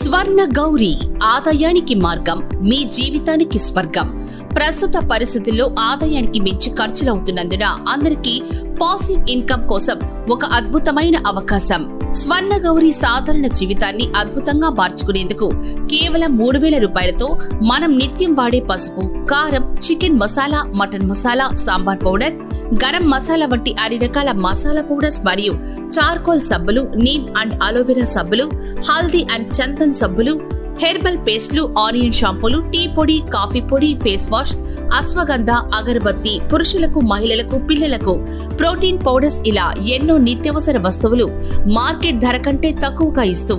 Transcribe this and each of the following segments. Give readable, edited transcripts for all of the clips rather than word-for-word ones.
స్వర్ణ గౌరి ఆదాయానికి మార్గం, మీ జీవితానికి స్వర్గం. ప్రస్తుత పరిస్థితుల్లో ఆదాయానికి మించి ఖర్చులవుతున్నందున అందరికీ పాసివ్ ఇన్కమ్ కోసం ఒక అద్భుతమైన అవకాశం. స్వర్ణ గౌరి సాధారణ జీవితాన్ని అద్భుతంగా మార్చుకునేందుకు కేవలం 3,000 రూపాయలతో మనం నిత్యం వాడే పసుపు, కారం, chicken masala, mutton masala, sambar powder, garam masala వంటి అన్ని రకాల మసాలా పౌడర్స్ మరియు చార్కోల్ సబ్బులు, నీమ్ అండ్ అలోవెరా సబ్బులు, హల్దీ అండ్ చందన్ సబ్బులు, హెర్బల్ పేస్ట్లు, ఆనియన్ షాంపూలు, టీ పొడి, కాఫీ పొడి, ఫేస్ వాష్, అశ్వగంధ, అగరబత్తి, పురుషులకు, మహిళలకు, పిల్లలకు ప్రోటీన్ పౌడర్స్, ఇలా ఎన్నో నిత్యావసర వస్తువులు మార్కెట్ ధర కంటే తక్కువగా ఇస్తూ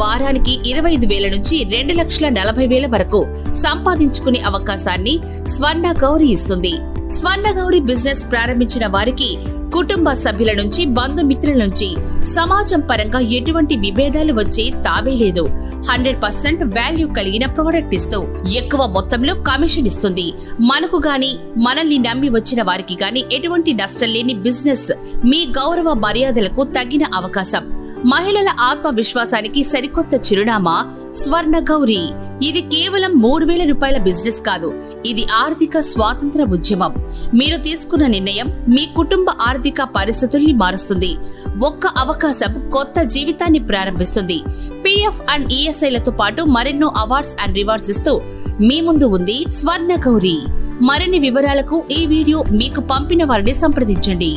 వారానికి 25,000 నుంచి 2,40,000 వరకు సంపాదించుకునే అవకాశాన్ని స్వర్ణ గౌరి ఇస్తుంది. స్వర్ణ గౌరి బిజినెస్ ప్రారంభించిన వారికి కుటుంబ సభ్యుల నుంచి, బంధుమిత్రుల నుంచి సమాజం పరంగా ఎటువంటి విభేదాలు వచ్చే తావే లేదు. 100% వాల్యూ కలిగిన ప్రోడక్ట్ ఇస్తూ ఎక్కువ మొత్తంలో కమిషన్ ఇస్తుంది. మనకు గాని, మనల్ని నమ్మి వచ్చిన వారికి గాని ఎటువంటి నష్టం లేని బిజినెస్. మీ గౌరవ మర్యాదలకు తగిన అవకాశం. మహిళల ఆత్మవిశ్వాసానికి సరికొత్త చిరునామా స్వర్ణ గౌరి. ఇది కేవలం 3,000 రూపాయల బిజినెస్ కాదు, ఇది ఆర్థిక స్వాతంత్ర ఉద్యమం. మీరు తీసుకున్న నిర్ణయం మీ కుటుంబ ఆర్థిక పరిస్థితుల్ని మారుస్తుంది. ఒక్క అవకాశం కొత్త జీవితాన్ని ప్రారంభిస్తుంది. PF అండ్ ESIలతో పాటు మరెన్నో అవార్డ్స్ అండ్ రివార్డ్స్ ఇస్తూ మీ ముందు ఉంది స్వర్ణ గౌరి. మరిన్ని వివరాలకు ఈ వీడియో మీకు పంపిన వారిని సంప్రదించండి.